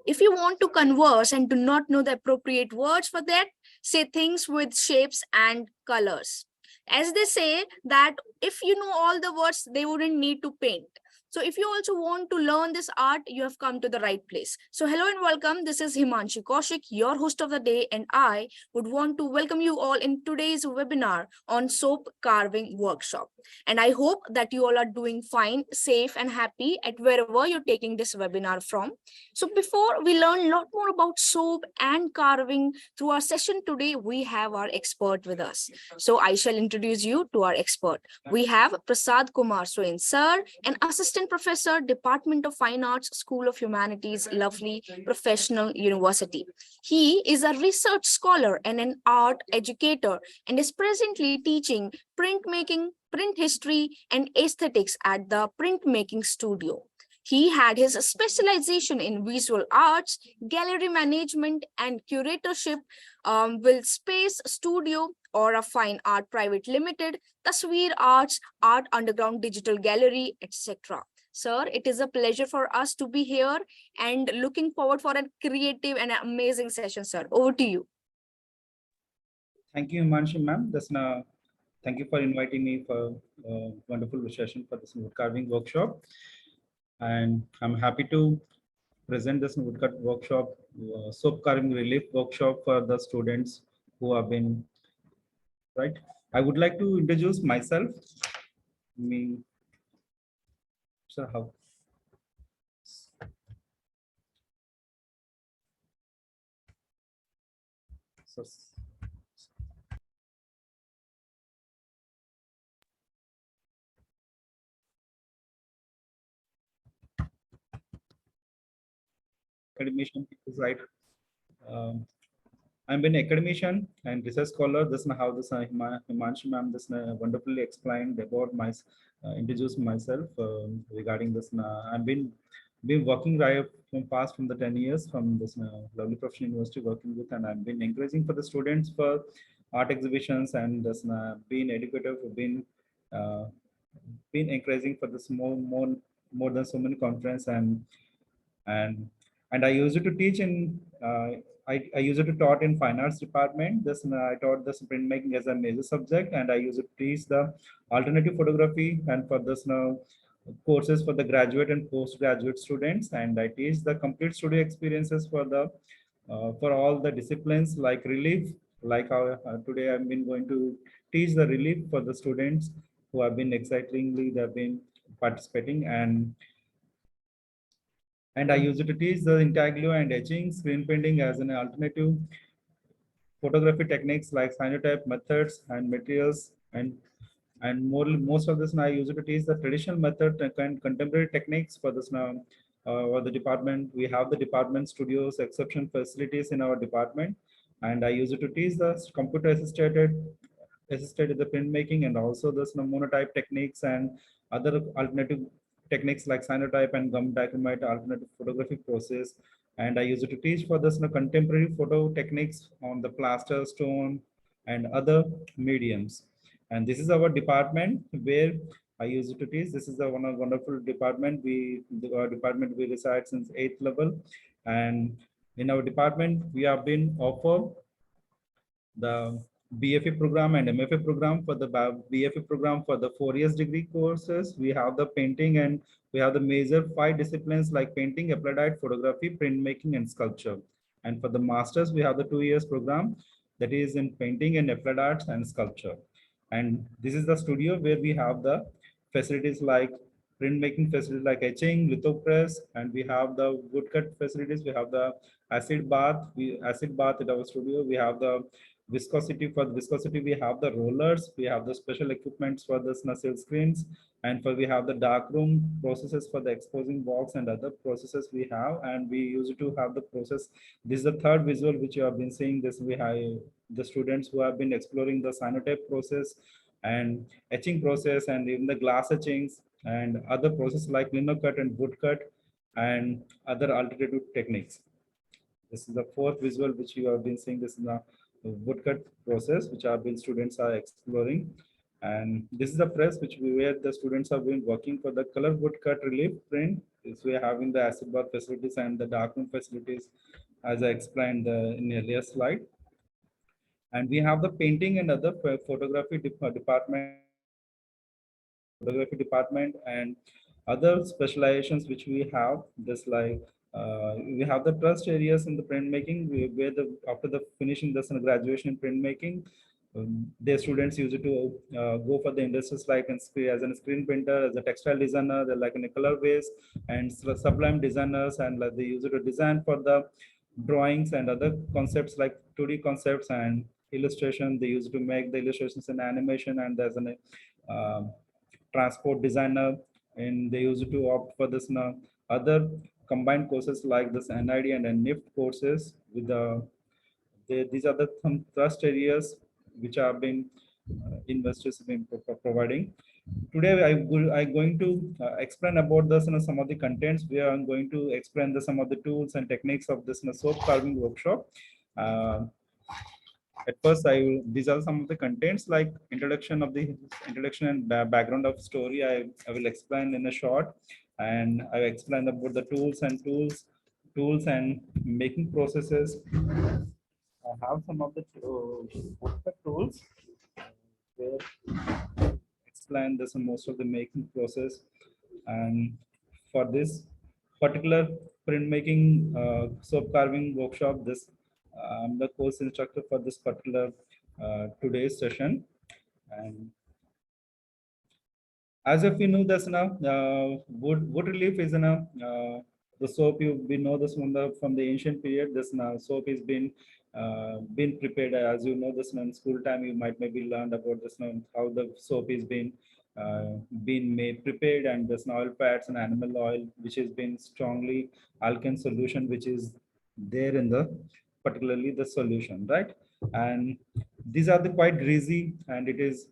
If you want to converse and do not know the appropriate words for that, say things with shapes and colors. As they say that if you know all the words, they wouldn't need to paint. So if you also want to learn this art, you have come to the right place. So hello and welcome. This is Himanshi Kaushik, your host of the day, and I would want to welcome you all in today's webinar on soap carving workshop. And I hope that you all are doing fine, safe and happy at wherever you're taking this webinar from. So before we learn a lot more about soap and carving through our session today, we have our expert with us. So I shall introduce you to our expert. We have Prasad Kumar Swain, sir, an assistant professor, Department of Fine Arts, School of Humanities, Lovely Professional University. He is a research scholar and an art educator and is presently teaching printmaking, print history, and aesthetics at the printmaking studio. He had his specialization in visual arts, gallery management, and curatorship with Space Studio or a Fine Art Private Limited, Tasveer Arts, Art Underground Digital Gallery, etc. Sir, it is a pleasure for us to be here and looking forward for a creative and amazing session, sir. Over to you. Thank you, Himanshi ma'am. Thank you for inviting me for a wonderful session for this wood carving workshop. And I'm happy to present this woodcut workshop, soap carving relief workshop for the students who have been, right? I would like to introduce myself. Me, sir, how? So, academician, right? Um, I'm an academician and research scholar. This is how this Himanshi ma'am this wonderfully explained about introduced myself regarding this. I've been working right from the 10 years from this lovely professional university working with, and I've been encouraging for the students for art exhibitions and this been educative, uh, been encouraging for this more than so many conference and and I used to teach in I used to taught in fine arts department. I taught this printmaking as a major subject, and I used to teach the alternative photography and for this now courses for the graduate and postgraduate students, and I teach the complete studio experiences for all the disciplines like relief, like how today I've been going to teach the relief for the students who have been excitingly they've been participating and I used to teach the intaglio and etching, screen printing as an alternative photography techniques like cyanotype methods and materials and most of this now I used to teach the traditional method and contemporary techniques for this now for the department. We have the department studios, exception facilities in our department, and I used to teach the computer assisted in the printmaking and also the monotype techniques and other alternative techniques like cyanotype and gum dacrymite alternative photography process. And I used to teach for this contemporary photo techniques on the plaster, stone, and other mediums. And this is our department where I used to teach. This is a wonderful department. Our department we reside since 8th level, and in our department we have been offered the BFA program and MFA program. For the BFA program for the 4 years degree courses, we have the painting and we have the major 5 disciplines like painting, applied art, photography, printmaking, and sculpture. And for the masters, we have the 2 years program that is in painting and applied arts and sculpture. And this is the studio where we have the facilities like printmaking facilities like etching, lithopress, and we have the woodcut facilities. We have the acid bath. Acid bath at our studio. We have the viscosity. For the viscosity we have the rollers, we have the special equipments for the silk screens, and for we have the dark room processes for the exposing box and other processes we have, and we used to have the process. This is the third visual which you have been seeing. This we have the students who have been exploring the cyanotype process and etching process and even the glass etchings and other processes like lino cut and wood cut and other alternative techniques. This is the fourth visual which you have been seeing. This is the woodcut process which our been students are exploring, and this is the press which where the students have been working for the color woodcut relief print So we are having the acid bath facilities and the darkroom facilities, as I explained in the earlier slide. And we have the painting and other photography department and other specializations which we have. Just like we have the trust areas in the printmaking, where the after the finishing the graduation in printmaking, their students use it to go for the industries like as a screen printer, as a textile designer, they're like in a colorways and sublime designers, and like they use it to design for the drawings and other concepts like 2D concepts and illustration. They use it to make the illustrations in animation, and there's an transport designer, and they use it to opt for this now other combined courses like this NID and NIFT courses with these are the some trust areas which are being investors have been providing. Today I'm going to explain about this, some of the contents. We are going to explain some of the tools and techniques of this soap carving workshop. Uh, at first, these are some of the contents like introduction and background of story. I will explain in a short, and I will explain about the tools and making processes. I have some of the tools where explain this most of the making process. And for this particular printmaking soap carving workshop, this I'm the course instructor for this particular today's session. And as if you know this now, wood relief is now the soap we know this from the ancient period. This now soap is been prepared, as you know this now in school time. You might maybe learned about this now how the soap is been made prepared, and this now oil fats and animal oil which has been strongly alkaline solution which is there in the particularly the solution, right? And these are the quite greasy, and it is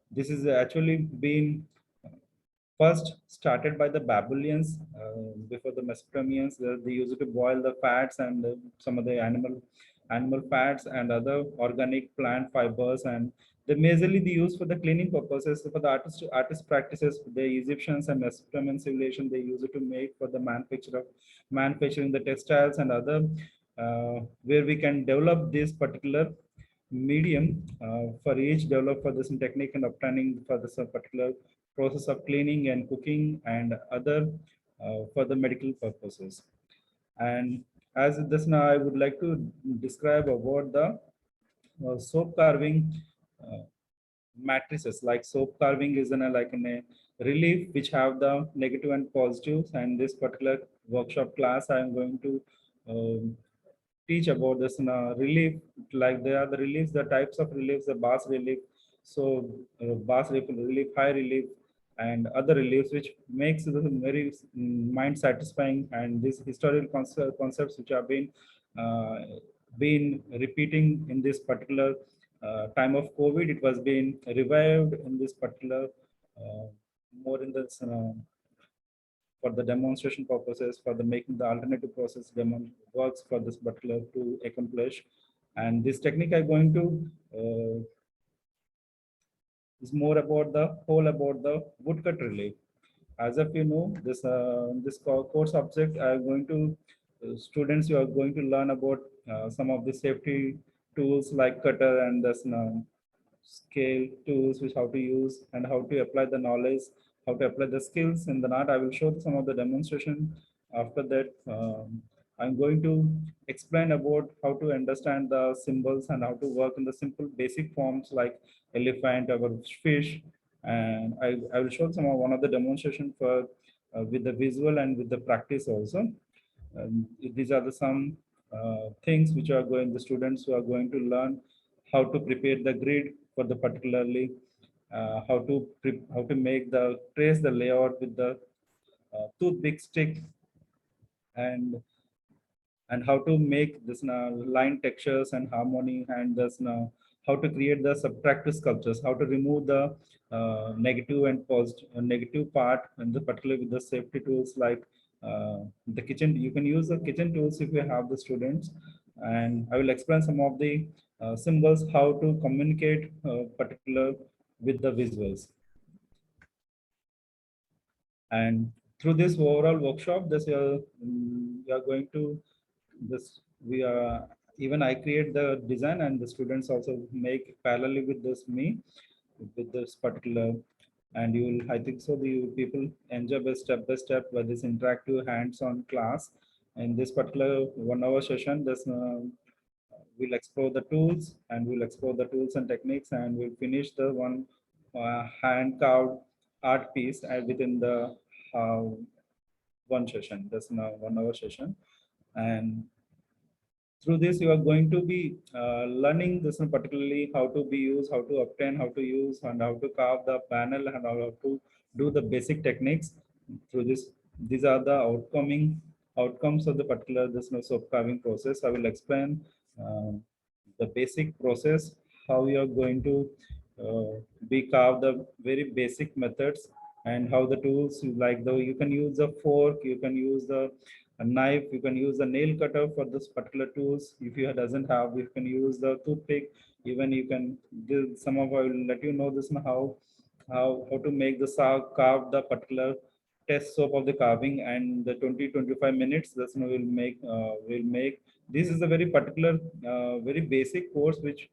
this is actually been first started by the Babylonians before the Mesopotamians. They used to boil the fats and some of the animal fats and other organic plant fibers, and they majorly they use for the cleaning purposes. For the artist practices, the Egyptians and Mesopotamian civilization, they use it to make for the manufacturing the textiles and other where we can develop this particular medium for each develop for this technique and obtaining for this particular process of cleaning and cooking and other for the medical purposes. And as this now, I would like to describe about the soap carving uh, matrices. Like soap carving is in a like in a relief which have the negative and positives. And this particular workshop class, I am going to teach about this relief. Like they are the reliefs, the types of reliefs, the bas relief, so bas relief, high relief, and other reliefs which makes it very mind satisfying. And these historical concepts which have uh, been repeating in this particular time of COVID, it was being revived in this particular uh, more in this for the demonstration purposes, for the making the alternative process works for this particular to accomplish. And this technique I'm going to is more about the whole about the woodcut relief. As if you know, this course subject, I'm going to students, you are going to learn about some of the safety tools like cutter and this scale tools, which how to use and how to apply the knowledge, how to apply the skills in the art. I will show some of the demonstration. After that, I'm going to explain about how to understand the symbols and how to work in the simple basic forms like elephant or fish. And I will show one of the demonstration for with the visual and with the practice also. These are the some things which are going, the students who are going to learn how to prepare the grid for the particularly how to make the trace the layout with the toothpick stick, and how to make this line textures and harmony, and this how to create the subtractive sculptures, how to remove the negative and positive negative part, and the particularly with the safety tools like the kitchen. You can use the kitchen tools if you have the students. And I will explain some of the symbols, how to communicate particular with the visuals. And through this overall workshop, this we are going to this we are even I create the design and the students also make parallelly with this me with this particular, and you will I think so the people enjoy by step by this interactive hands-on class. In this particular 1 hour session, this we'll explore the tools and we'll explore the tools and techniques, and we'll finish the one hand carved art piece within the uh, one session. That's now 1 hour session. And through this you are going to be learning this, particularly how to be used, how to obtain, how to use, and how to carve the panel, and how to do the basic techniques through this. These are the outcomes of the particular this soap carving process. I will explain uh, the basic process, how you are going to uh, be carve the very basic methods, and how the tools like the you can use a fork, you can use the a knife, you can use a nail cutter for this particular tools. If you doesn't have, you can use the toothpick. Even you can do some of, I will let you know this how to make the carve the particular test soap of the carving, and the 20-25 minutes this will make. This is a very particular very basic course which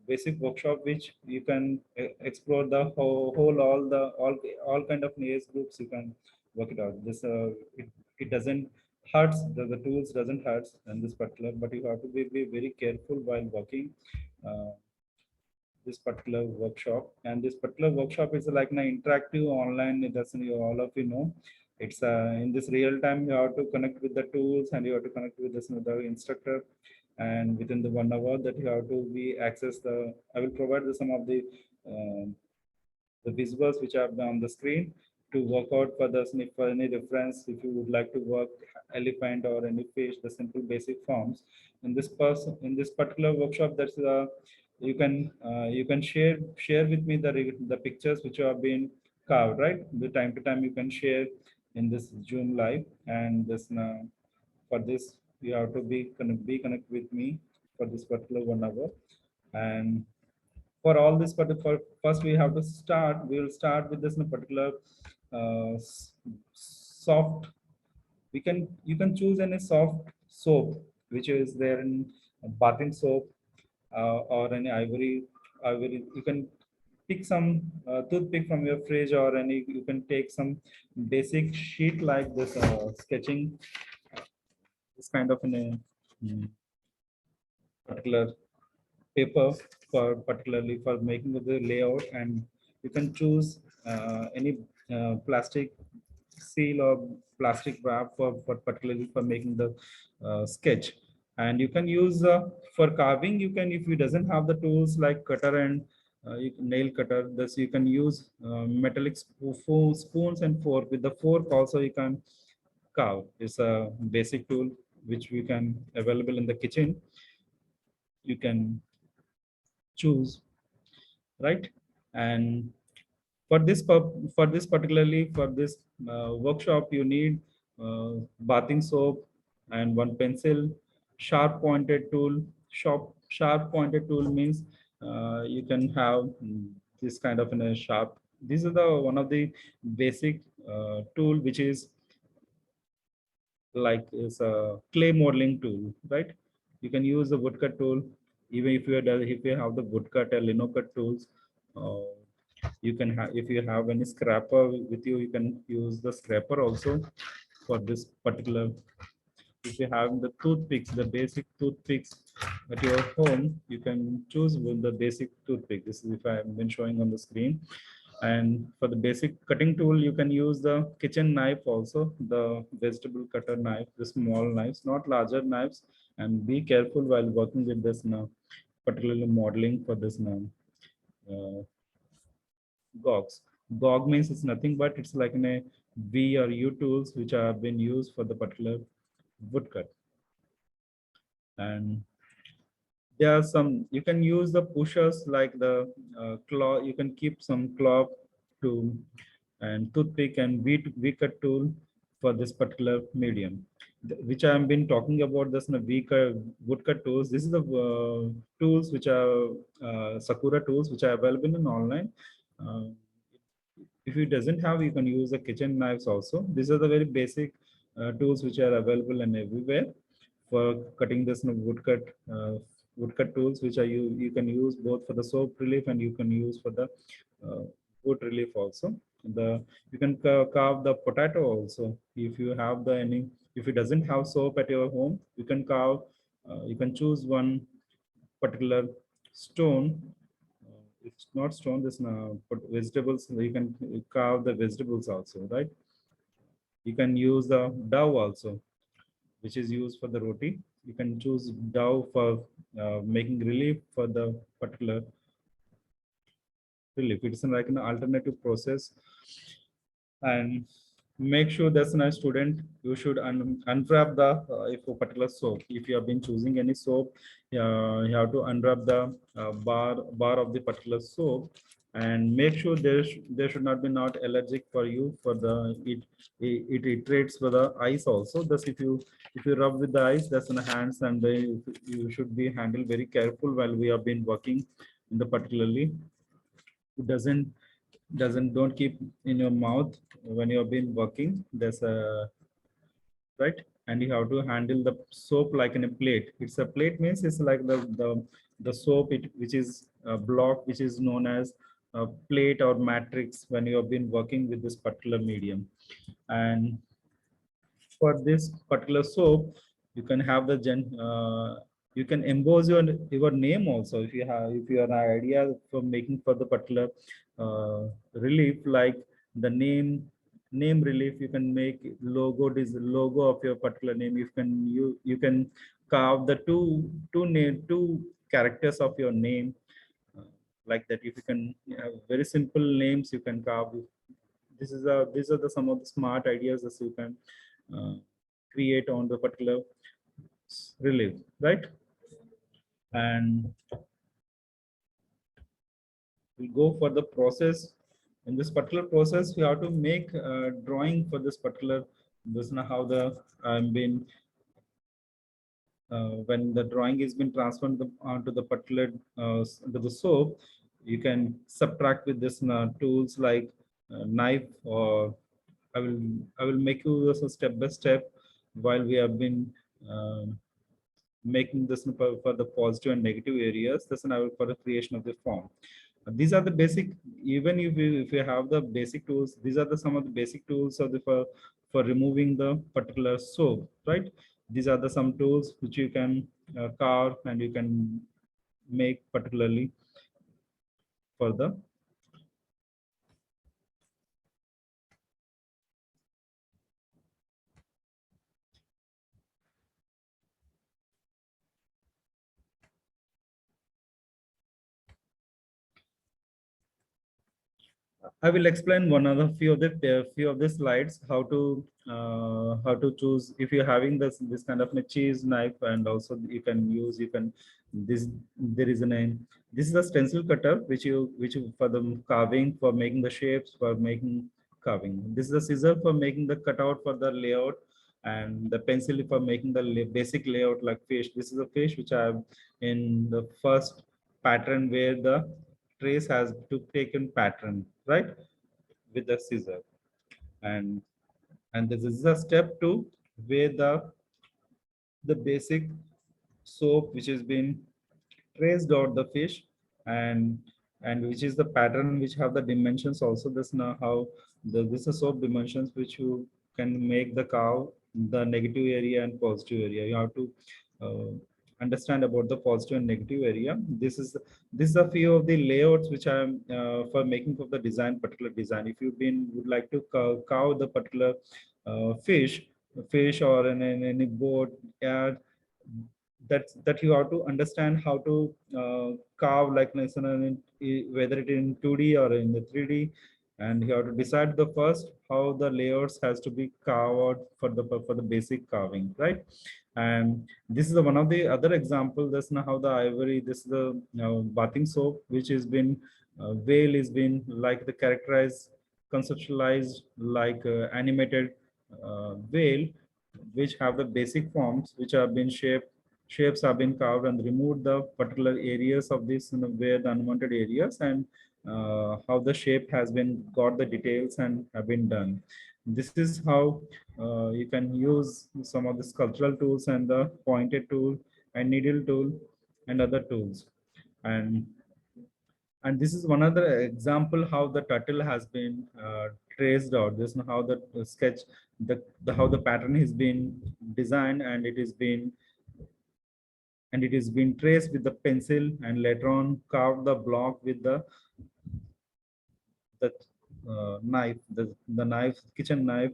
basic workshop which you can explore the whole all kind of nails groups. You can work it out. It doesn't hurts, the tools doesn't hurts in this particular, but you have to be very careful while working uh, this particular workshop. And this particular workshop is like an interactive online. It doesn't, you all of you know, it's in this real time you have to connect with the tools, and you have to connect with this the instructor, and within the 1 hour that you have to be access the, I will provide some of um the visuals which are on the screen to work out for the for any reference. If you would like to work elephant or any fish, the simple basic forms in this person in this particular workshop, that's you can share with me the pictures which have been carved, right? The time to time you can share in this Zoom live. And this for this you have to be connect with me for this particular 1 hour. And for all this, but for first we have to start, we will start with this in a particular soft, we can you can choose any soft soap which is there in bathing soap, or any ivory. You can pick some toothpick from your fridge, or any you can take some basic sheet like this sketching, this kind of in a particular paper for particularly for making of the layout. And you can choose any plastic seal or plastic wrap for particularly for making the sketch. And you can use for carving, you can, if you doesn't have the tools like cutter and nail cutter, this you can use metallic spoons and fork. With the fork also you can carve. It's a basic tool which we can available in the kitchen. You can choose, right? And for this for this particularly for this workshop, you need bathing soap and one pencil, sharp pointed tool. Sharp pointed tool means you can have this kind of in a sharp, this is the one of the basic tool which is like is a clay modeling tool, right? You can use the woodcut tool. Even if you have the woodcut or lino cut tools, uh, you can have, if you have any scraper with you, you can use the scraper also for this particular. If you have the toothpicks, the basic toothpicks at your home, you can choose with the basic toothpick. This is if I have been showing on the screen. And for the basic cutting tool, you can use the kitchen knife also, the vegetable cutter knife, the small knives, not larger knives. And be careful while working with this now, particularly modeling for this now. Gogs. Gog means it's nothing but it's like in a V or U tools which have been used for the particular woodcut. And there are some, you can use the pushers like the claw, you can keep some claw to and toothpick and V-cut tool for this particular medium, which I have been talking about this in a V-cut woodcut tools. This is the tools which are Sakura tools which are available in online. Uh, If it doesn't have, you can use the kitchen knives also. These are the very basic tools which are available and everywhere for cutting this woodcut tools, which are you can use both for the soap relief and you can use for the uh, wood relief also. The you can carve the potato also. If you have the any, if it doesn't have soap at your home, you can carve. You can choose one particular stone. It's not stone. This but vegetables. You can carve the vegetables also, right? You can use the dough also, which is used for the roti. You can choose dough for making relief for the particular relief. It's like an alternative process. And make sure that's a student, you should unwrap the if a particular soap, if you have been choosing any soap, you have to unwrap the bar of the particular soap, and make sure there should not be not allergic for you for the it iterates for the eyes also. Thus if you rub with the eyes, that's in the hands, and you should be handled very careful while we have been working in the particularly. It doesn't don't keep in your mouth when you have been working. There's a right, and you have to handle the soap like in a plate. It's a plate means it's like the soap which is a block which is known as a plate or matrix when you have been working with this particular medium. And for this particular soap, you can have the you can emboss your name also. If you have an idea for making for the particular relief, like the name relief, you can make logo of your particular name. You can carve the two characters of your name, uh, like that. If you can have very simple names, you can carve. These are the some of the smart ideas that you can uh, create on the particular relief, right? And we go for the process. In this particular process, we have to make a drawing for this particular. This is how the been when the drawing has been transferred onto the particular to the soap. You can subtract with this tools like knife, or I will I will make you this a step by step while we have been making this for the positive and negative areas. This is for the creation of the form. These are the basic. Even if you have the basic tools, these are the some of the basic tools of the for removing the particular soap, right? These are the some tools which you can carve and you can make particularly for the. I will explain one of the few of the slides how to choose if you're having this kind of a cheese knife, and also you can this there is a name. This is a stencil cutter which you for the carving, for making the shapes, for making carving. This is a scissor for making the cutout for the layout, and the pencil for making the basic layout like fish. This is a fish which I have in the first pattern where the trace has to taken pattern, right, with the scissor. And and this is a step two where the basic soap which has been traced out the fish, and which is the pattern which have the dimensions also. This now how this is soap dimensions which you can make the cow, the negative area and positive area. You have to uh, understand about the positive and negative area. This is a few of the layouts which I am for making of the design, particular design. If you been would like to cow the particular fish or in any boat, yeah, that you have to understand how to carve like whether it in 2D or in the 3D, and you have to decide the first how the layers has to be carved for the basic carving, right? And this is the one of the other example. That's now how the ivory. This is the bathing soap which has been whale is been like the characterized, conceptualized like animated whale, which have the basic forms which have been shapes have been carved and removed the particular areas of this, where the unwanted areas, and how the shape has been got the details and have been done. This is how you can use some of the sculptural tools and the pointed tool and needle tool and other tools. And this is one other example how the turtle has been traced out. This is how the sketch, the how the pattern has been designed, and it is been traced with the pencil, and later on carved the block with the knife, the knife, kitchen knife,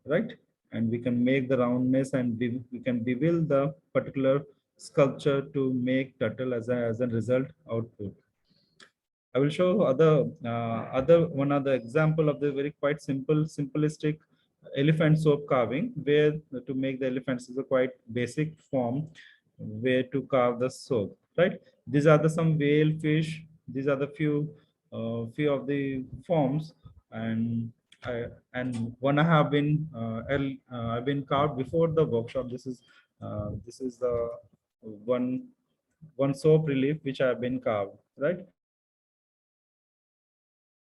right? And we can make the roundness, and we can bevel the particular sculpture to make turtle as a result output. I will show other one other example of the very quite simplistic elephant soap carving, where to make the elephants is a quite basic form where to carve the soap. Right. These are the some whale fish. These are the few of the forms, and one I have been I've been carved before the workshop. This is the one soap relief which I have been carved. Right.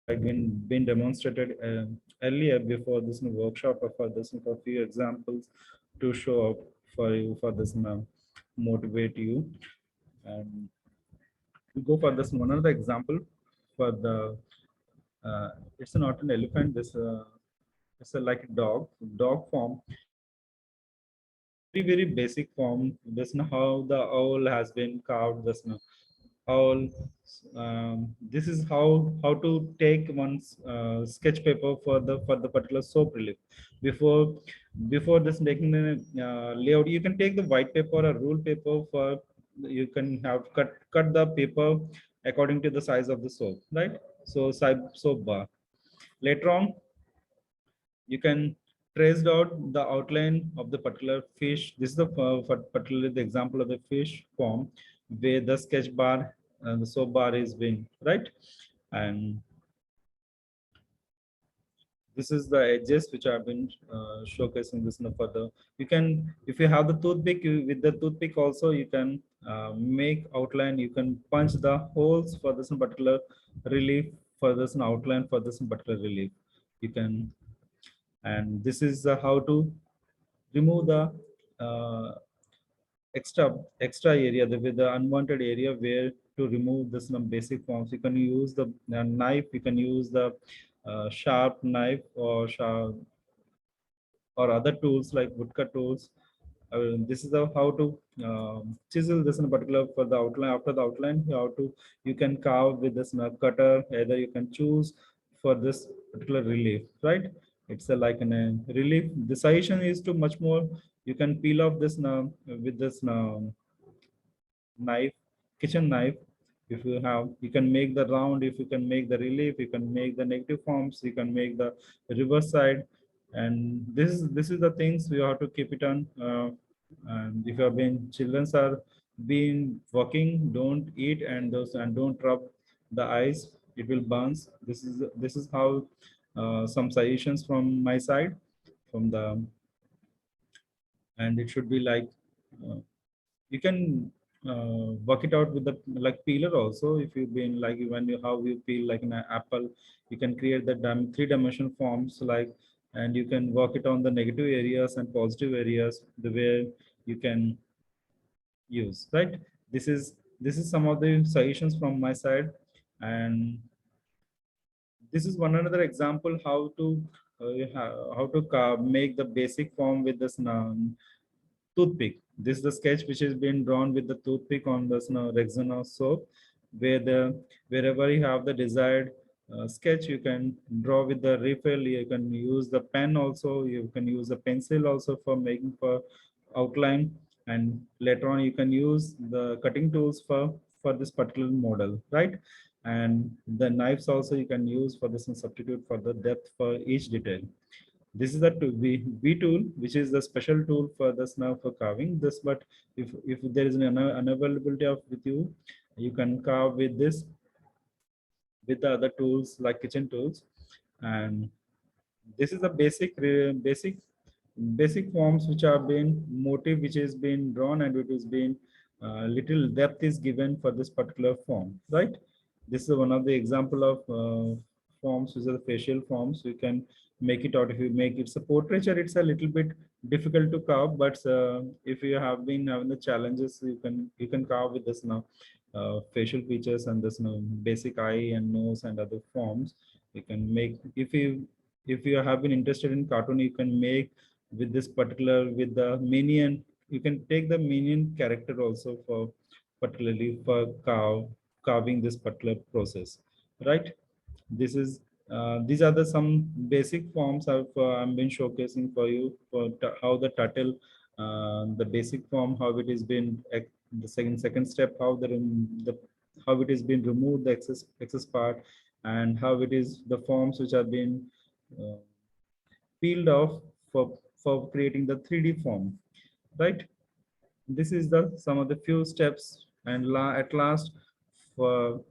Like been demonstrated earlier before this workshop, or for this for few examples to show up for you, for this motivate you. And we go for this one other example for the it's not an elephant, this it's a like a dog form. Very basic form. This is how the owl has been carved. This owl. This is how to take one's sketch paper for the particular soap relief. Before this making the layout, you can take the white paper or rule paper. For you can have cut the paper according to the size of the soap, right? So soap bar. Later on, you can trace out the outline of the particular fish. This is the particularly the example of the fish form, where the sketch bar and the soap bar is being right. And this is the edges which have been showcasing this for the, you can, if you have the toothpick, with the toothpick also you can make outline. You can punch the holes for this particular relief, for this outline, for this particular relief. You can, and this is how to remove the uh, extra area, with the unwanted area, where to remove this some basic forms. You can use the knife, you can use the sharp knife, or sharp or other tools like woodcut tools. This is the how to chisel this in particular for the outline. After the outline, how to, you can carve with this cutter. Either you can choose for this particular relief, right? It's a like an relief. The suggestion is to much more. You can peel off this now with this knife, kitchen knife. If you have, you can make the round. If you can make the relief, you can make the negative forms. You can make the reverse side, and this is the things we have to keep it on. And if you have been, childrens are been working, don't eat and those, and don't rub the eyes. It will bounce. This is how some suggestions from my side, from the, and it should be like. You can work it out with the like peeler also. If you've been like, when you, how you peel like an apple, you can create the three-dimensional forms, like, and you can work it on the negative areas and positive areas, the way you can use, right? This is some of the suggestions from my side. And this is one another example how to make the basic form with this toothpick. This is the sketch which has been drawn with the toothpick on this Rexona soap, where wherever you have the desired sketch, you can draw with the refill. You can use the pen also. You can use the pencil also for making for outline, and later on you can use the cutting tools for this particular model, right? And the knives also you can use for this and substitute for the depth for each detail. This is the V tool, which is the special tool for this now for carving this. But if there is an unavailability of with you, you can carve with this, with the other tools like kitchen tools. And this is the basic forms which are being motive, which is being drawn, and it is being little depth is given for this particular form, right? This is one of the example of forms, which are the facial forms. You can make it out. If you make it's a portraiture, it's a little bit difficult to carve, but if you have been having the challenges, you can carve with this now facial features and this basic eye and nose and other forms. You can make, if you have been interested in cartoon, you can make with this particular, with the minion. You can take the minion character also for particularly for carving this particular process, right? This is these are the some basic forms I'm been showcasing for you for how the turtle, the basic form, how it is been the second step, how the how it is been removed the excess part, and how it is the forms which have been uh, peeled off for creating the 3D form, right? This is the some of the few steps, and at last for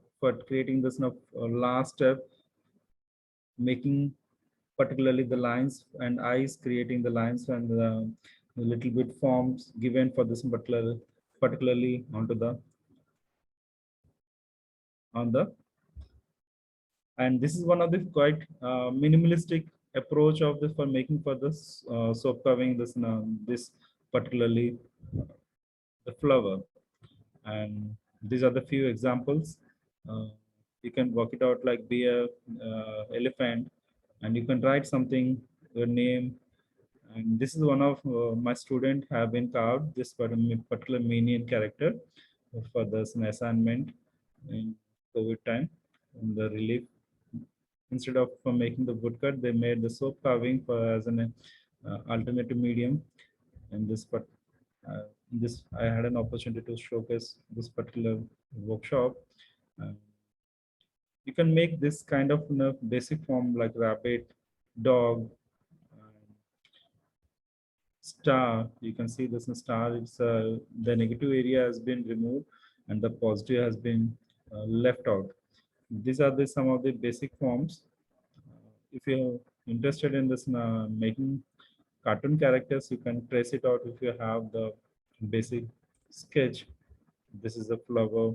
creating this last step, making particularly the lines and eyes, creating the lines and the little bit forms given for this particularly onto the on the and this is one of the quite minimalistic approach of this for making for this soap carving this particularly the flower. And these are the few examples. uh, you can work it out like be a elephant, and you can write something, your name. And this is one of my student have been carved this particular minion character for this assignment in COVID time. In the relief, instead of for making the woodcut, they made the soap carving for as an alternative medium. And uh, this I had an opportunity to showcase this particular workshop. Uh, you can make this kind of basic form like rabbit, dog, star. You can see this star. It's the negative area has been removed and the positive has been left out. These are the some of the basic forms. If you're interested in this making cartoon characters, you can trace it out if you have the basic sketch. This is a flower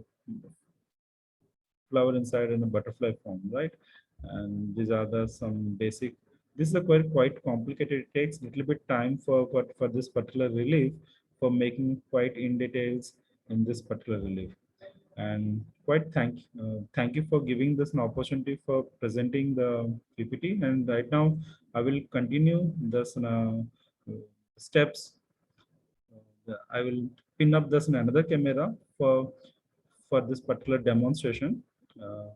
inside in a butterfly form, right? And these are the some basic. This is a quite complicated. It takes a little bit time for this particular relief, for making quite in details in this particular relief. And quite thank you for giving this an opportunity for presenting the PPT. And right now, I will continue this steps. I will pin up this in another camera for this particular demonstration. Uh,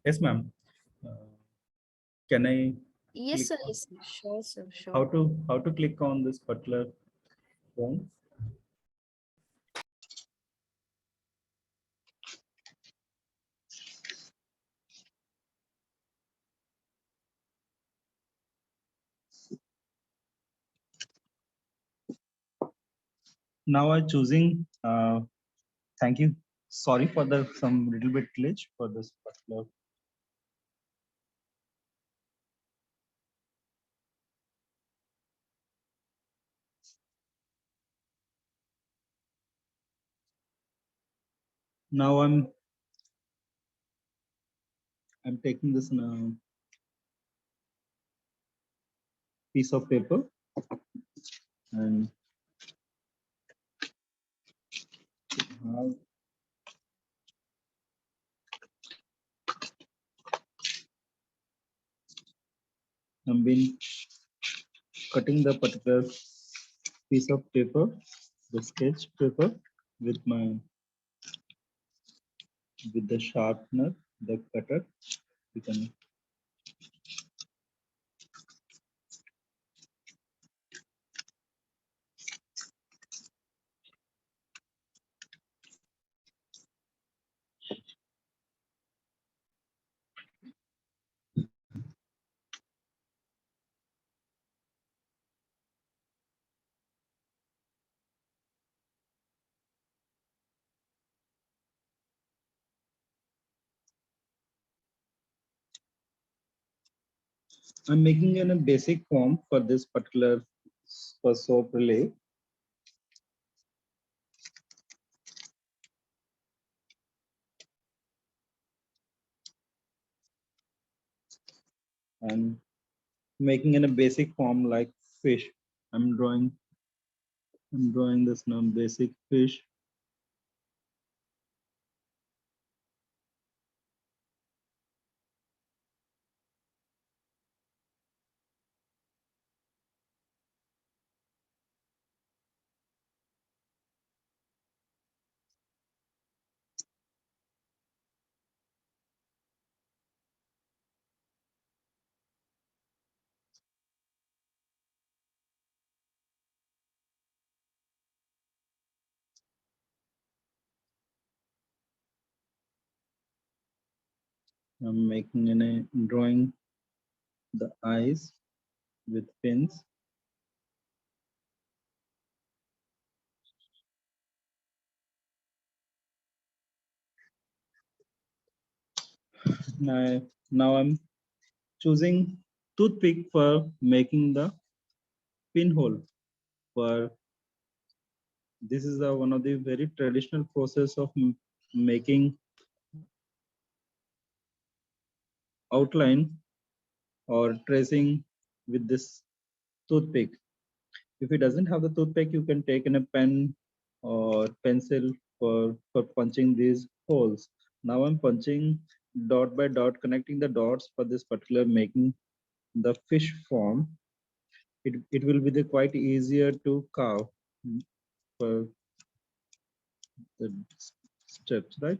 yes, ma'am. Uh, can I Yes, click sir. on Yes, sir. Sure, sir. Sure. how to click on this particular phone? Now I'm choosing. Thank you. Sorry for the some little bit glitch for this particular. Now I'm taking this piece of paper, and now I'm been cutting the particular piece of paper, the sketch paper, with my with the sharpener, the cutter. You can I'm making in a basic form for this particular for soap relay. And making in a basic form like fish. I'm drawing this now basic fish. I'm making in a drawing the eyes with pins. Now I'm choosing toothpick for making the pinhole. For this is one of the very traditional process of making outline or tracing with this toothpick. If it doesn't have the toothpick, you can take in a pen or pencil for punching these holes. Now I'm punching dot by dot, connecting the dots for this particular making the fish form. It will be the quite easier to carve for the steps, right?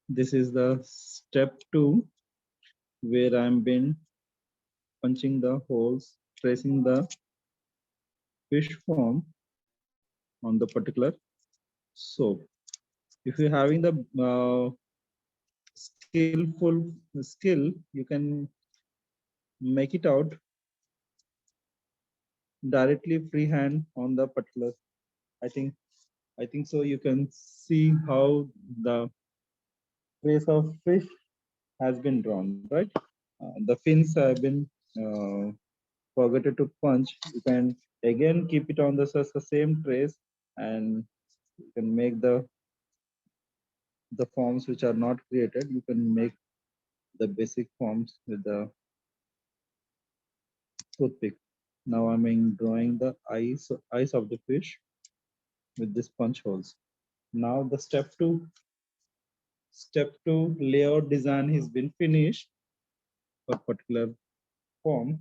This is the step 2 where I'm been punching the holes, tracing the fish form on the particular soap. If you're having the skillful skill, you can make it out directly freehand on the particular. I think so. You can see how the trace of fish has been drawn, right? The fins have been uh, forgotten to punch. You can again keep it on the same trace, and you can make the forms which are not created. You can make the basic forms with the toothpick. Now I'm drawing the eyes of the fish with this punch holes. Now the step two layout design has been finished for particular form.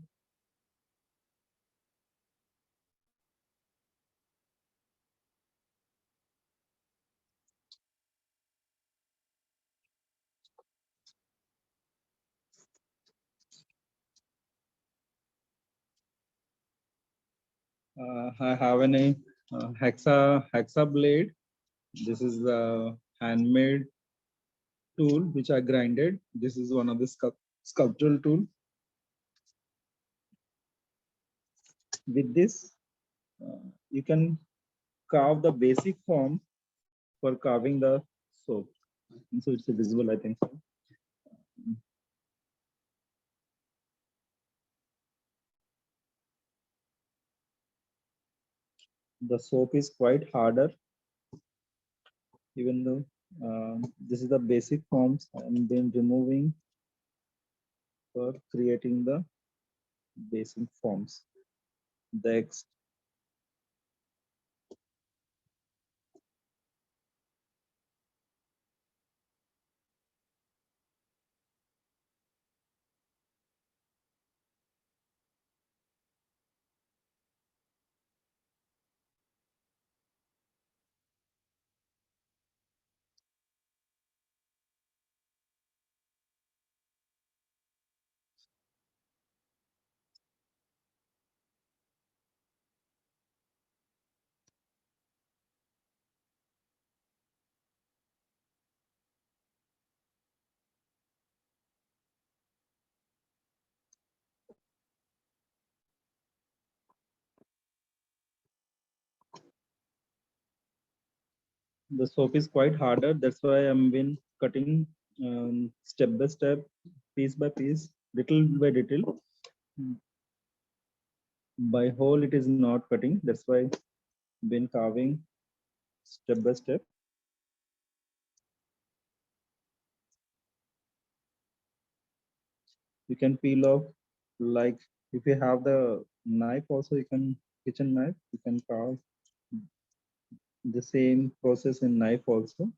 I have an hexa blade. This is the handmade tool which I grinded. This is one of the sculptural tool. With this, you can carve the basic form for carving the soap. So it's visible, I think so. The soap is quite harder, even though this is the basic forms and then removing for creating the basic forms. Next, The soap is quite harder. That's why I'm been cutting step by step, piece by piece, little by little. By whole, it is not cutting. That's why been carving step by step. You can peel off, like if you have the knife also, you can kitchen knife, you can carve the same process in knife also.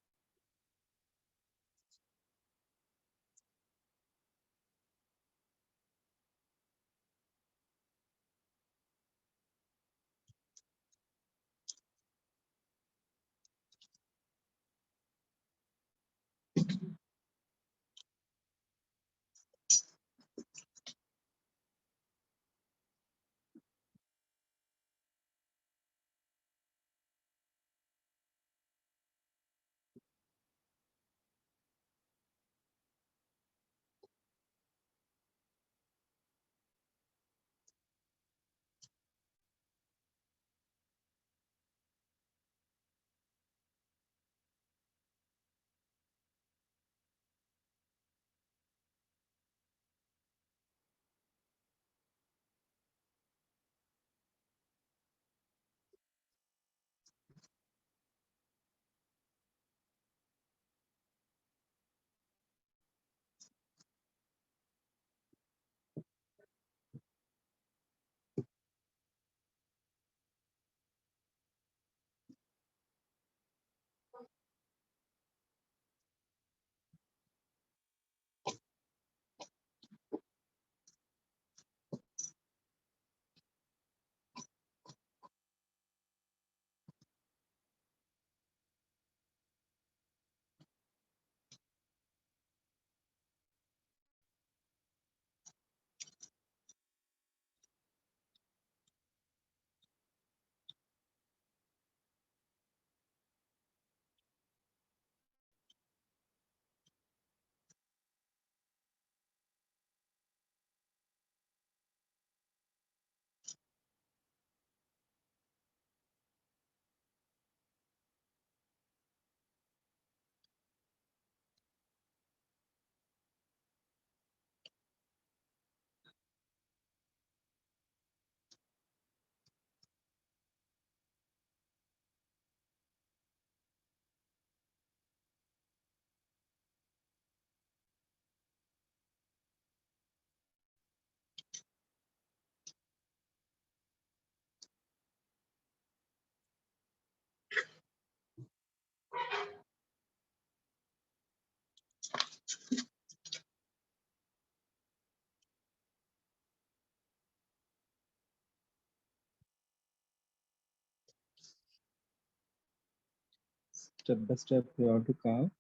Step by step, you have to carve.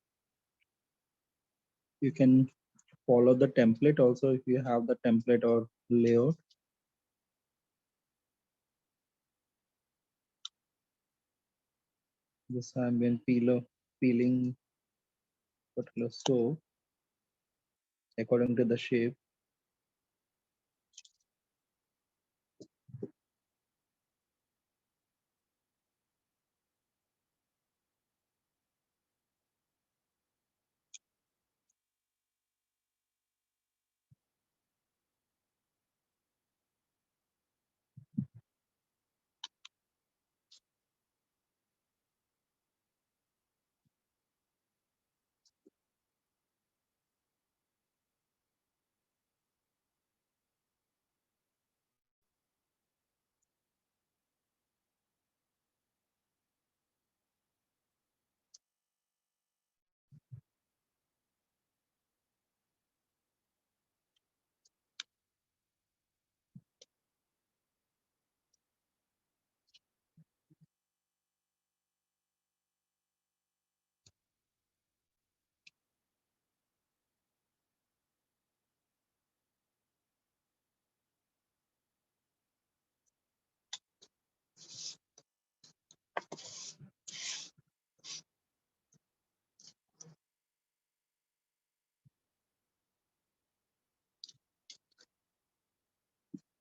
You can follow the template also if you have the template or layout. This I'm been peeling particular soap according to the shape.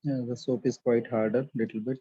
Yeah, the soap is quite harder, little bit.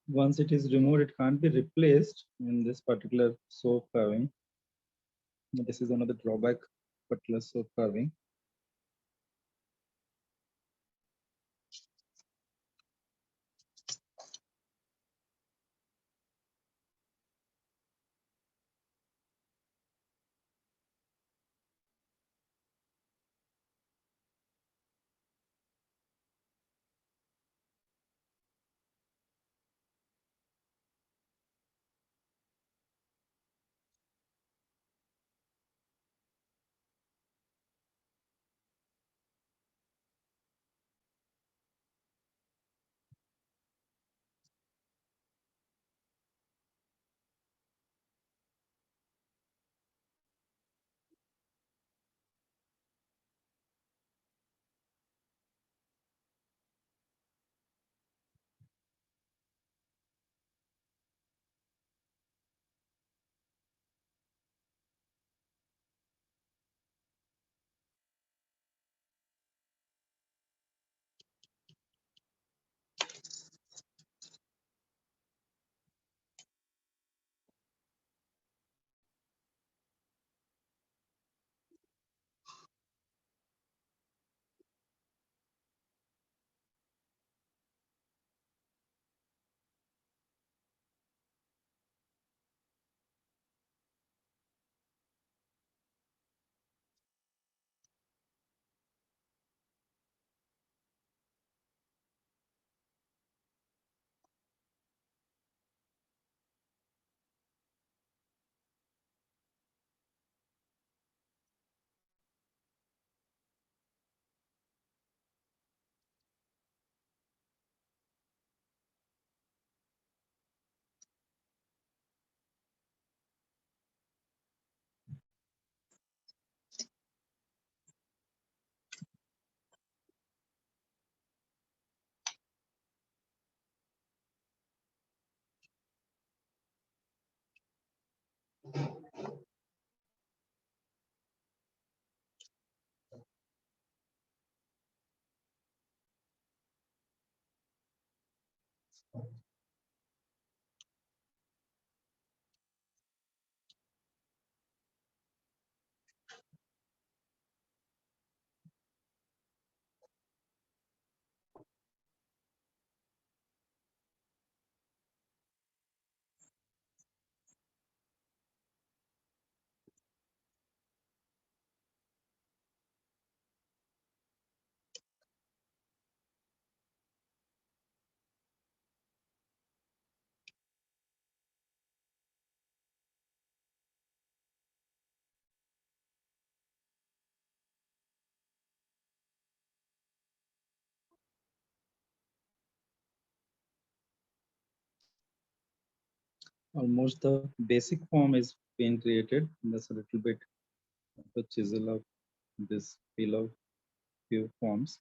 Once it is removed, it can't be replaced in this particular soap carving. This is another drawback, particular soap carving. Almost the basic form is being created. That's a little bit of a chisel of this peel of few forms.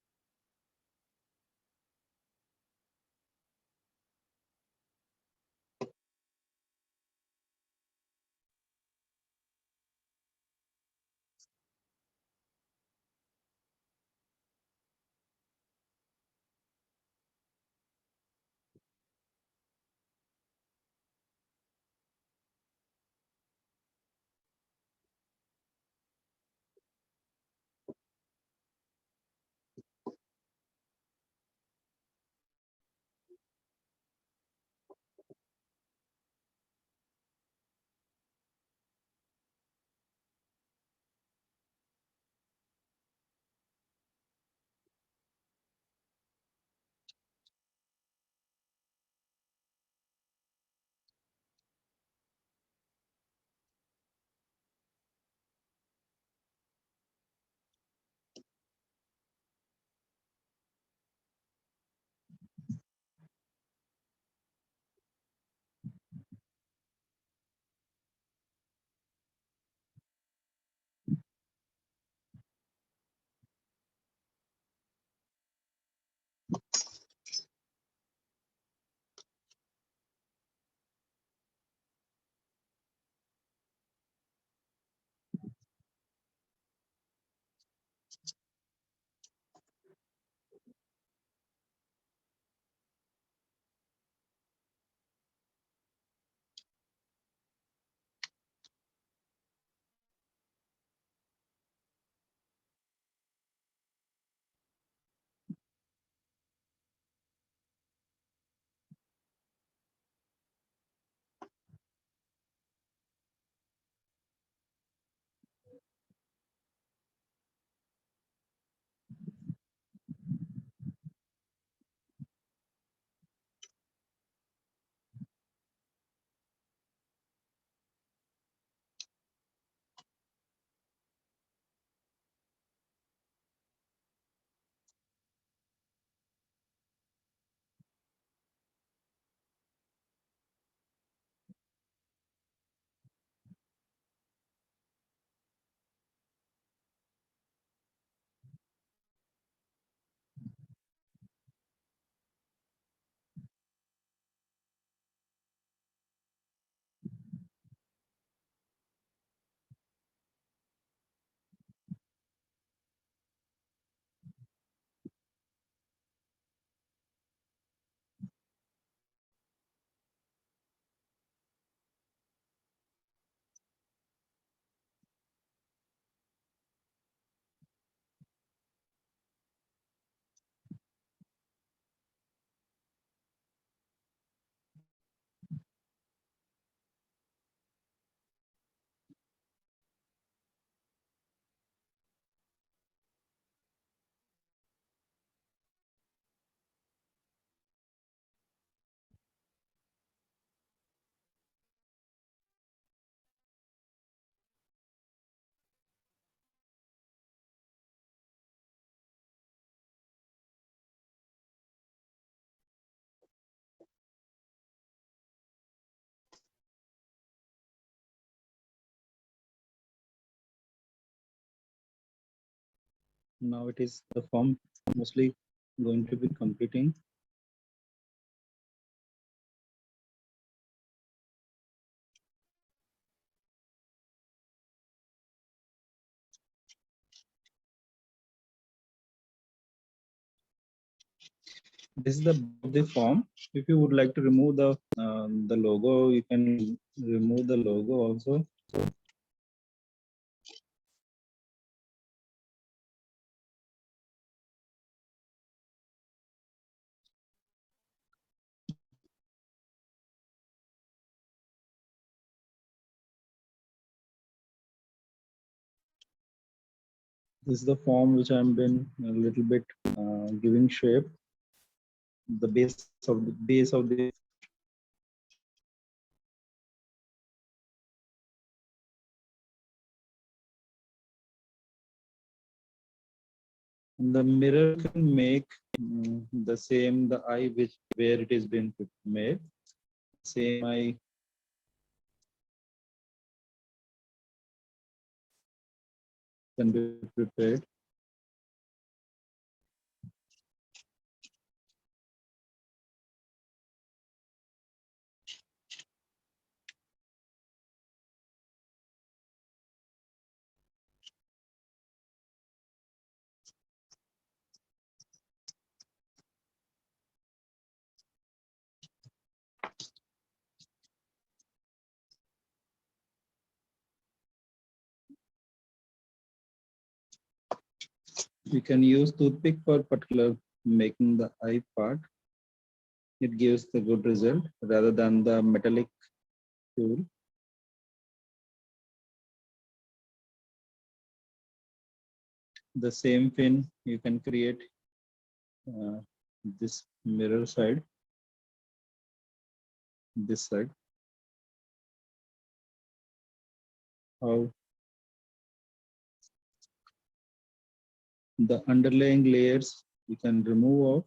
Now it is the form mostly going to be completing. This is the form. If you would like to remove the logo, you can remove the logo also. This is the form which I've been a little bit giving shape. The base of the mirror can make the same the eye which where it is been made. Same eye can be prepared. You can use toothpick for particular making the eye part. It gives the good result rather than the metallic tool. The same fin you can create uh, this mirror side, this side. How the underlying layers you can remove off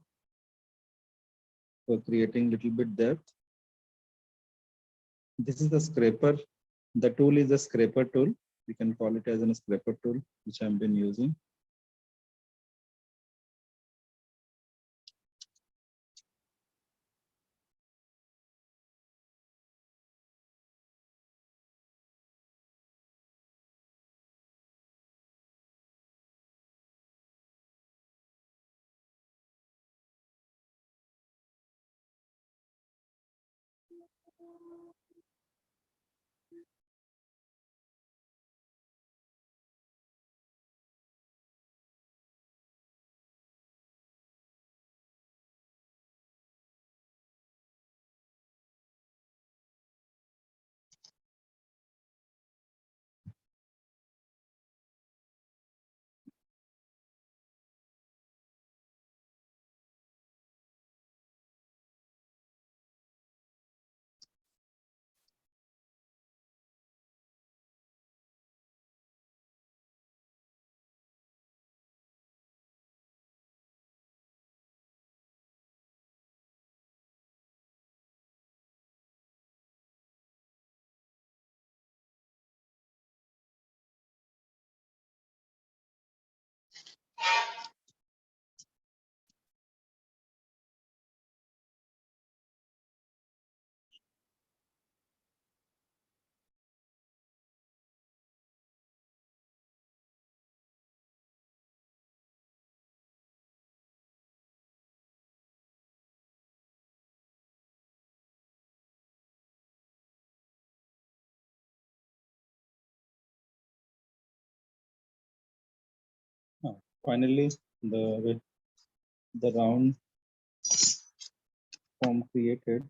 for creating little bit depth. This is the scraper. The tool is a scraper tool. We can call it as a scraper tool, which I've been using. Finally, the round form created.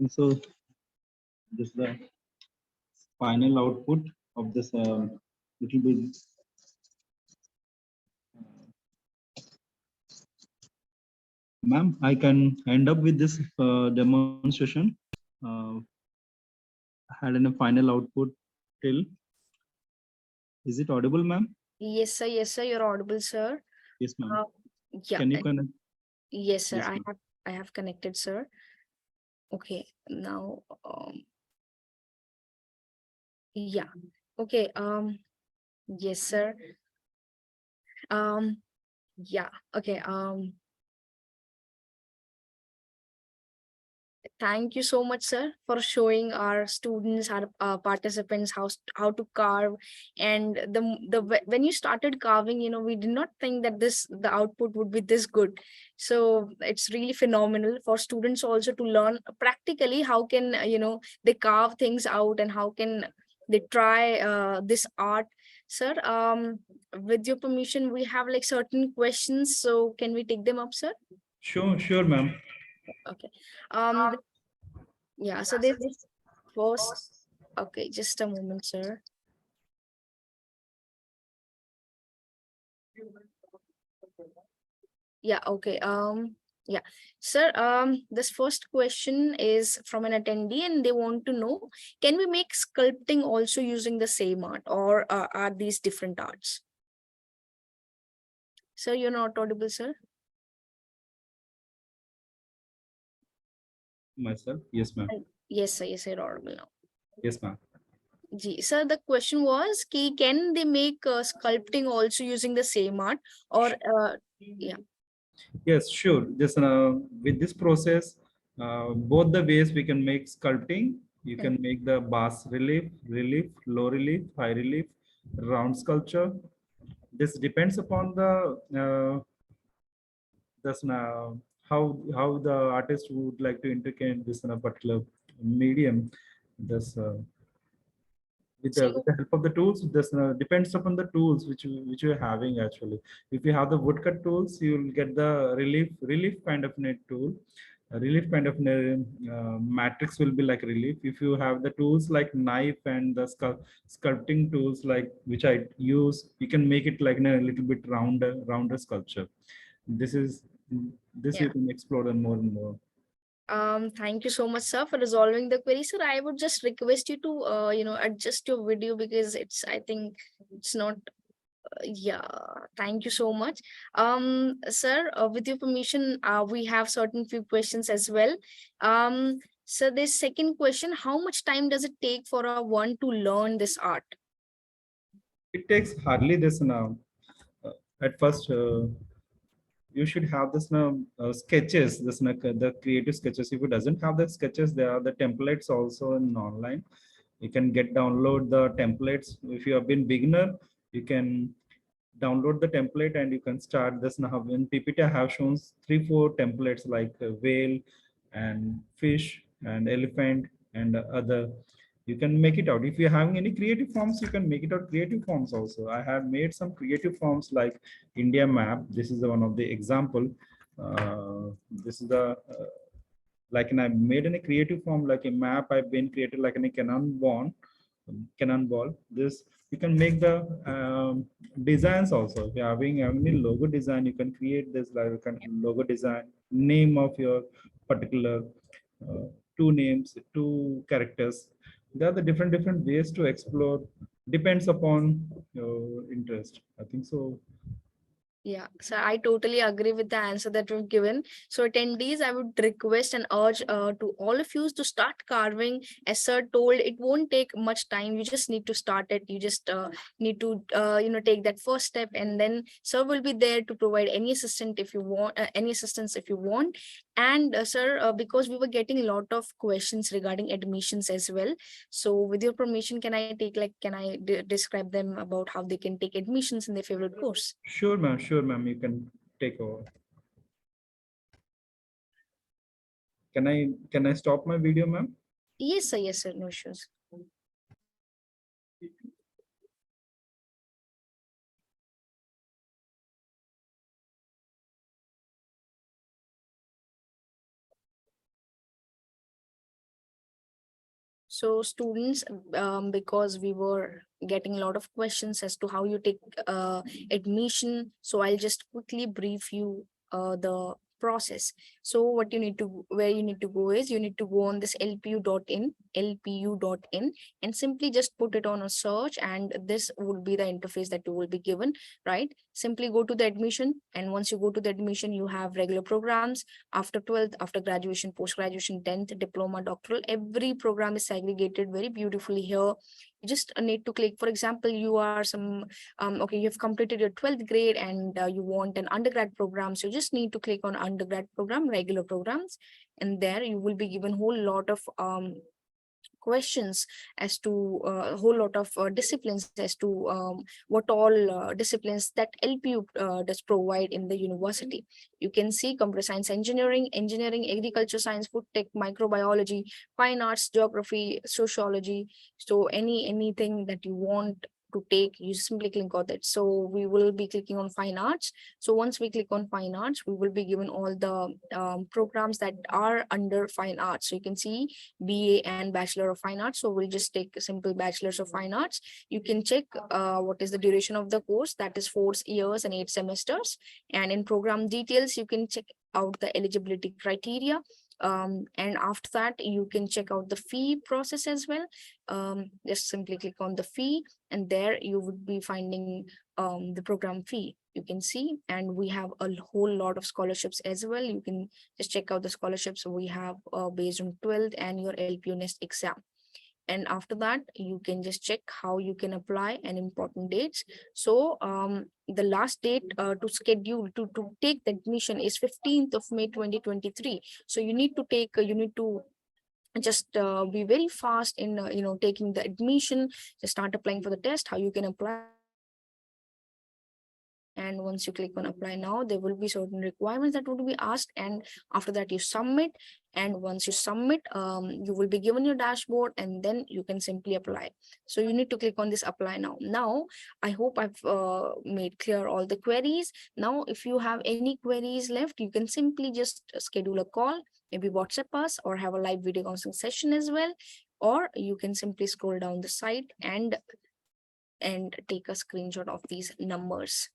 So this is the final output of this little bit. Ma'am, I can end up with this demonstration. Uh, had in a final output till. Is it audible, ma'am? Yes, sir. Yes, sir. You're audible, sir. Yes, ma'am. Uh, yeah. Can you connect? Yes, sir. Yes, ma'am. I have connected, sir. Okay. Now, yeah. Okay. Yes, sir. Um, yeah. Okay. Thank you so much, sir, for showing our students, our participants how to carve. And when you started carving, we did not think that the output would be this good. So it's really phenomenal for students also to learn practically how can they carve things out and how can they try this art. Sir, with your permission, we have like certain questions. So can we take them up, sir? Sure, ma'am. Okay. Um, yeah, so this first, okay, just a moment, sir. Yeah, okay. Yeah, sir. This first question is from an attendee, and they want to know: can we make sculpting also using the same art, or are these different arts? Sir, you're not audible, sir. Myself. Yes, ma'am. Yes, sir. Yes, sir. You're audible now. Yes, ma'am. Sir, the question was, can they make sculpting also using the same art, or yeah. Yes, sure. Just with this process, both the ways we can make sculpting. You Mm. can make the bas relief, low relief, high relief, round sculpture. This depends upon this how the artist would like to integrate this in a particular medium. This So with the help of the tools, this depends upon the tools which you're having actually. If you have the woodcut tools, you'll get the relief kind of net tool. A relief kind of matrix will be like relief. If you have the tools like knife and the sculpting tools like which I use, you can make it like a little bit rounder sculpture. This is this you yeah. can explore and more. Thank you so much, sir, for resolving the query. Sir, I would just request you to, adjust your video because I think it's not, yeah, thank you so much. Sir, with your permission, we have certain few questions as well. So this second question, how much time does it take for a one to learn this art? It takes hardly this now. At first, you should have this now sketches. This the creative sketches. If it doesn't have the sketches, there are the templates also in online. You can get download the templates. If you have been beginner, you can download the template and you can start this. Now in PPT I have shown 3-4 templates like whale and fish and elephant and other. You can make it out. If you're having any creative forms, you can make it out creative forms also. I have made some creative forms like India map. This is the one of the example. This is the like, and I made in a creative form like a map I've been created like in a cannonball. This you can make the designs also. If you're having any logo design, you can create this like kind of logo design, name of your particular uh, two names, two characters. There are the different ways to explore. Depends upon your interest. I think so. Yeah, so I totally agree with the answer that we've given. So, attendees, I would request and urge to all of you to start carving. As sir told, it won't take much time. You just need to start it. You just need to, take that first step, and then sir will be there to provide any assistance if you want, any assistance if you want. And sir, because we were getting a lot of questions regarding admissions as well. So, with your permission, can I describe them about how they can take admissions in their favorite course? Sure, ma'am. Sure, ma'am. You can take over. Can I stop my video, ma'am? Yes, sir, no issues. So students, because we were getting a lot of questions as to how you take admission, so I'll just quickly brief you the process. So what you need to, where you need to go is, you need to go on this lpu.in, and simply just put it on a search, and this would be the interface that you will be given, right? Simply go to the admission, and once you go to the admission, you have regular programs after 12th, after graduation, post graduation, 10th, diploma, doctoral. Every program is segregated very beautifully here. You just need to click. For example, you are some okay, you have completed your 12th grade, and you want an undergrad program, so you just need to click on undergrad program, regular programs, and there you will be given whole lot of questions as to a whole lot of disciplines as to what all disciplines that LPU does provide in the university. You can see computer science, engineering, agriculture science, food tech, microbiology, fine arts, geography, sociology. So anything that you want to take, you simply click on it. So we will be clicking on fine arts. So once we click on fine arts, we will be given all the programs that are under fine arts. So you can see BA and Bachelor of Fine Arts. So we'll just take a simple Bachelor's of Fine Arts. You can check what is the duration of the course, that is 4 years and 8 semesters. And in program details, you can check out the eligibility criteria. And after that, you can check out the fee process as well. Just simply click on the fee, and there you would be finding the program fee. You can see, and we have a whole lot of scholarships as well. You can just check out the scholarships we have based on 12th and your LPU Nest exam. And after that, you can just check how you can apply and important dates. So the last date to schedule to take the admission is 15th of May 2023. So you need to take you need to just be very fast in taking the admission. Just start applying for the test. How you can apply, and once you click on apply now, there will be certain requirements that would be asked, and after that you submit. And once you submit, you will be given your dashboard, and then you can simply apply. So you need to click on this apply now. I hope I've made clear all the queries. Now if you have any queries left, you can simply just schedule a call, maybe WhatsApp us, or have a live video counseling session as well, or you can simply scroll down the site and take a screenshot of these numbers.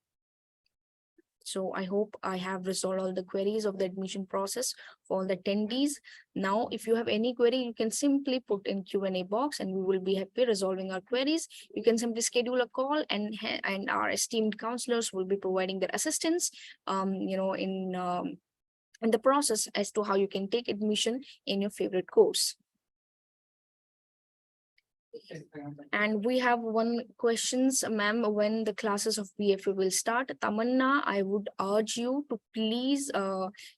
So I hope I have resolved all the queries of the admission process for all the attendees. Now, if you have any query, you can simply put in Q&A box, and we will be happy resolving our queries. You can simply schedule a call, and our esteemed counselors will be providing their assistance, in the process as to how you can take admission in your favorite course. And we have one questions, ma'am, when the classes of BFA will start. Tamanna, I would urge you to please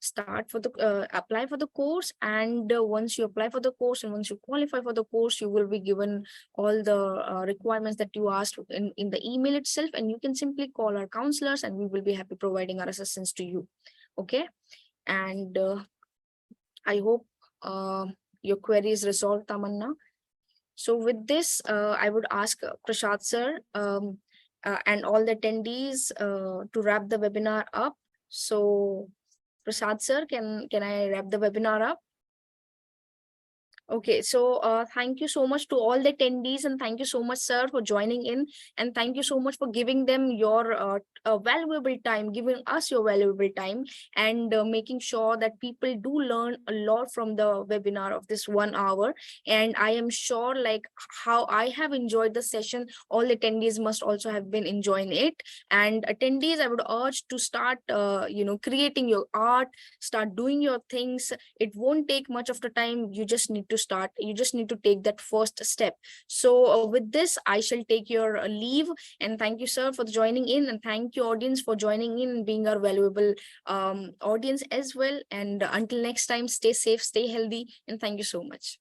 start for the apply for the course. And once you apply for the course, and once you qualify for the course, you will be given all the requirements that you asked in the email itself. And you can simply call our counselors, and we will be happy providing our assistance to you. Okay. And I hope your query is resolved, Tamanna. So with this, I would ask Prashad sir and all the attendees to wrap the webinar up. So Prashad sir, can I wrap the webinar up? Okay, so thank you so much to all the attendees, and thank you so much, sir, for joining in, and thank you so much for giving them your valuable time, giving us your valuable time, and making sure that people do learn a lot from the webinar of this 1 hour. And I am sure, like how I have enjoyed the session, all the attendees must also have been enjoying it. And attendees, I would urge to start, creating your art, start doing your things. It won't take much of the time. You just need to start. You just need to take that first step. So with this, I shall take your leave, and thank you, sir, for joining in, and thank you, audience, for joining in and being our valuable audience as well. And until next time, stay safe, stay healthy, and thank you so much.